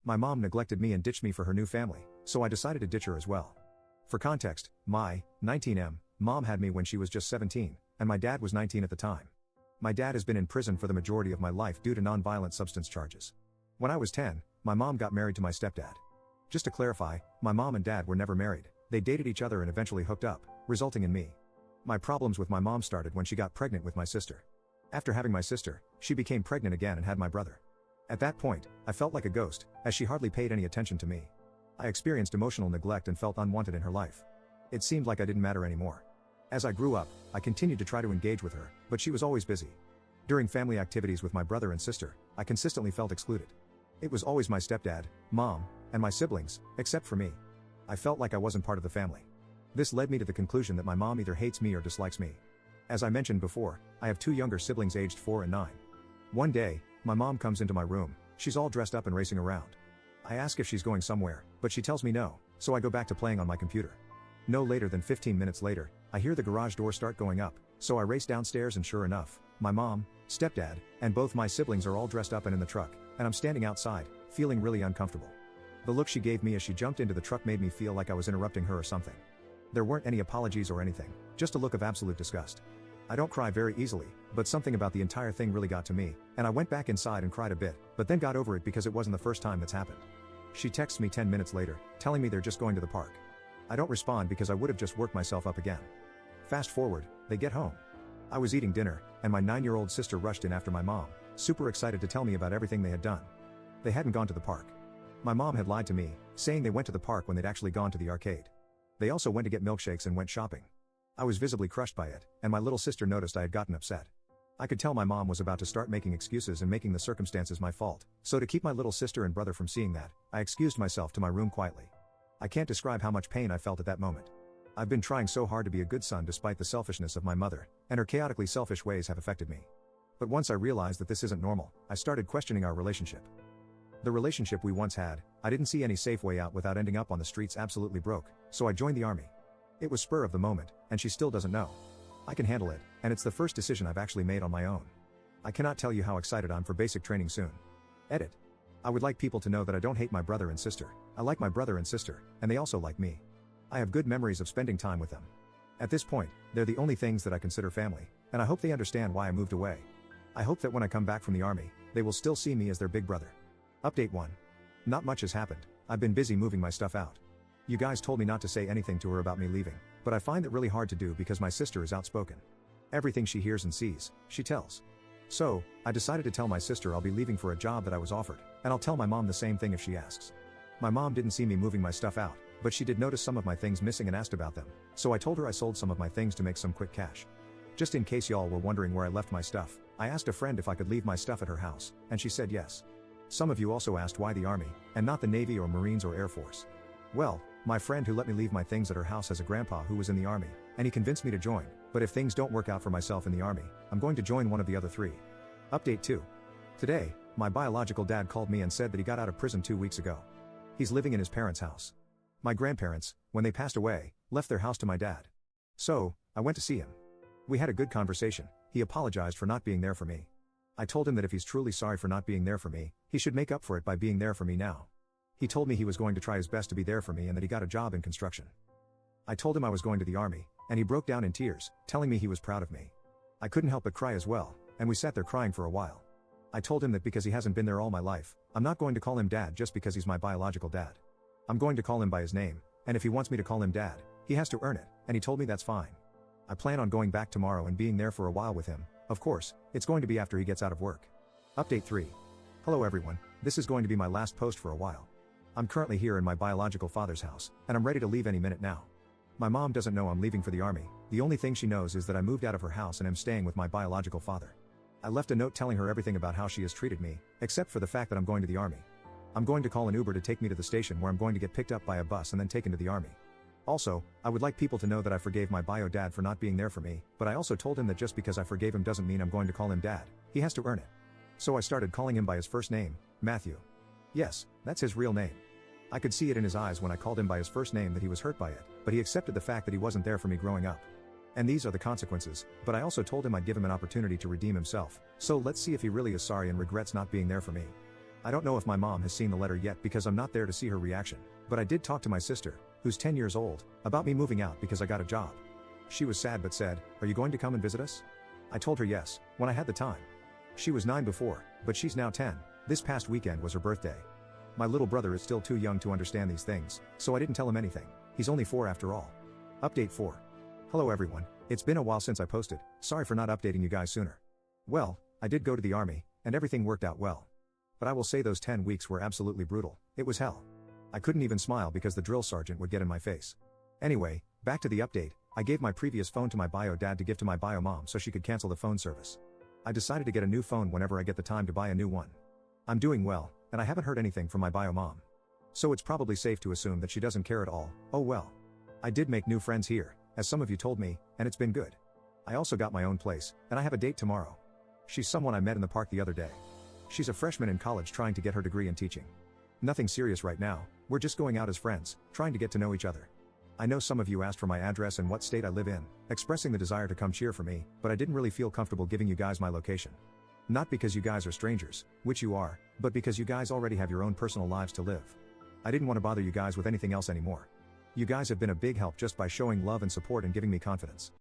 My mom neglected me and ditched me for her new family, so I decided to ditch her as well. For context, my 19M mom had me when she was just 17, and my dad was 19 at the time. My dad has been in prison for the majority of my life due to non-violent substance charges. When I was 10, my mom got married to my stepdad. Just to clarify, my mom and dad were never married, they dated each other and eventually hooked up, resulting in me. My problems with my mom started when she got pregnant with my sister. After having my sister, she became pregnant again and had my brother. At that point, I felt like a ghost, as she hardly paid any attention to me. I experienced emotional neglect and felt unwanted in her life. It seemed like I didn't matter anymore. As I grew up, I continued to try to engage with her, but she was always busy. During family activities with my brother and sister, I consistently felt excluded. It was always my stepdad, mom, and my siblings, except for me. I felt like I wasn't part of the family. This led me to the conclusion that my mom either hates me or dislikes me. As I mentioned before, I have 2 younger siblings aged 4 and 9. One day, my mom comes into my room, she's all dressed up and racing around. I ask if she's going somewhere, but she tells me no, so I go back to playing on my computer. No later than 15 minutes later, I hear the garage door start going up, so I race downstairs and sure enough, my mom, stepdad, and both my siblings are all dressed up and in the truck, and I'm standing outside, feeling really uncomfortable. The look she gave me as she jumped into the truck made me feel like I was interrupting her or something. There weren't any apologies or anything, just a look of absolute disgust. I don't cry very easily, but something about the entire thing really got to me, and I went back inside and cried a bit, but then got over it because it wasn't the first time that's happened. She texts me 10 minutes later, telling me they're just going to the park. I don't respond because I would have just worked myself up again. Fast forward, they get home. I was eating dinner, and my 9-year-old sister rushed in after my mom, super excited to tell me about everything they had done. They hadn't gone to the park. My mom had lied to me, saying they went to the park when they'd actually gone to the arcade. They also went to get milkshakes and went shopping. I was visibly crushed by it, and my little sister noticed I had gotten upset. I could tell my mom was about to start making excuses and making the circumstances my fault, so to keep my little sister and brother from seeing that, I excused myself to my room quietly. I can't describe how much pain I felt at that moment. I've been trying so hard to be a good son despite the selfishness of my mother, and her chaotically selfish ways have affected me. But once I realized that this isn't normal, I started questioning our relationship. The relationship we once had, I didn't see any safe way out without ending up on the streets absolutely broke, so I joined the army. It was spur of the moment, and she still doesn't know. I can handle it, and it's the first decision I've actually made on my own. I cannot tell you how excited I'm for basic training soon. Edit. I would like people to know that I don't hate my brother and sister. I like my brother and sister, and they also like me. I have good memories of spending time with them. At this point, they're the only things that I consider family, and I hope they understand why I moved away. I hope that when I come back from the army, they will still see me as their big brother. Update 1. Not much has happened. I've been busy moving my stuff out. You guys told me not to say anything to her about me leaving, but I find it really hard to do because my sister is outspoken. Everything she hears and sees, she tells. So, I decided to tell my sister I'll be leaving for a job that I was offered, and I'll tell my mom the same thing if she asks. My mom didn't see me moving my stuff out, but she did notice some of my things missing and asked about them, so I told her I sold some of my things to make some quick cash. Just in case y'all were wondering where I left my stuff, I asked a friend if I could leave my stuff at her house, and she said yes. Some of you also asked why the Army, and not the Navy or Marines or Air Force. Well, my friend who let me leave my things at her house has a grandpa who was in the Army, and he convinced me to join, but if things don't work out for myself in the Army, I'm going to join one of the other 3. Update 2. Today, my biological dad called me and said that he got out of prison 2 weeks ago. He's living in his parents' house. My grandparents, when they passed away, left their house to my dad. So, I went to see him. We had a good conversation. He apologized for not being there for me. I told him that if he's truly sorry for not being there for me, he should make up for it by being there for me now. He told me he was going to try his best to be there for me and that he got a job in construction. I told him I was going to the Army, and he broke down in tears, telling me he was proud of me. I couldn't help but cry as well, and we sat there crying for a while. I told him that because he hasn't been there all my life, I'm not going to call him dad just because he's my biological dad. I'm going to call him by his name, and if he wants me to call him dad, he has to earn it, and he told me that's fine. I plan on going back tomorrow and being there for a while with him. Of course, it's going to be after he gets out of work. Update 3. Hello everyone, this is going to be my last post for a while. I'm currently here in my biological father's house, and I'm ready to leave any minute now. My mom doesn't know I'm leaving for the Army. The only thing she knows is that I moved out of her house and am staying with my biological father. I left a note telling her everything about how she has treated me, except for the fact that I'm going to the Army. I'm going to call an Uber to take me to the station where I'm going to get picked up by a bus and then taken to the Army. Also, I would like people to know that I forgave my bio dad for not being there for me, but I also told him that just because I forgave him doesn't mean I'm going to call him dad. He has to earn it. So I started calling him by his first name, Matthew. Yes, that's his real name. I could see it in his eyes when I called him by his first name that he was hurt by it, but he accepted the fact that he wasn't there for me growing up. And these are the consequences, but I also told him I'd give him an opportunity to redeem himself, so let's see if he really is sorry and regrets not being there for me. I don't know if my mom has seen the letter yet because I'm not there to see her reaction, but I did talk to my sister, who's 10 years old, about me moving out because I got a job. She was sad but said, "Are you going to come and visit us?" I told her yes, when I had the time. She was 9 before, but she's now 10. This past weekend was her birthday. My little brother is still too young to understand these things, so I didn't tell him anything. He's only 4 after all. Update 4. Hello everyone, it's been a while since I posted, sorry for not updating you guys sooner. Well, I did go to the army, and everything worked out well. But I will say those 10 weeks were absolutely brutal, it was hell. I couldn't even smile because the drill sergeant would get in my face. Anyway, back to the update, I gave my previous phone to my bio dad to give to my bio mom so she could cancel the phone service. I decided to get a new phone whenever I get the time to buy a new one. I'm doing well, and I haven't heard anything from my bio mom. So it's probably safe to assume that she doesn't care at all. Oh well. I did make new friends here, as some of you told me, and it's been good. I also got my own place, and I have a date tomorrow. She's someone I met in the park the other day. She's a freshman in college trying to get her degree in teaching. Nothing serious right now, we're just going out as friends, trying to get to know each other. I know some of you asked for my address and what state I live in, expressing the desire to come cheer for me, but I didn't really feel comfortable giving you guys my location. Not because you guys are strangers, which you are, but because you guys already have your own personal lives to live. I didn't want to bother you guys with anything else anymore. You guys have been a big help just by showing love and support and giving me confidence.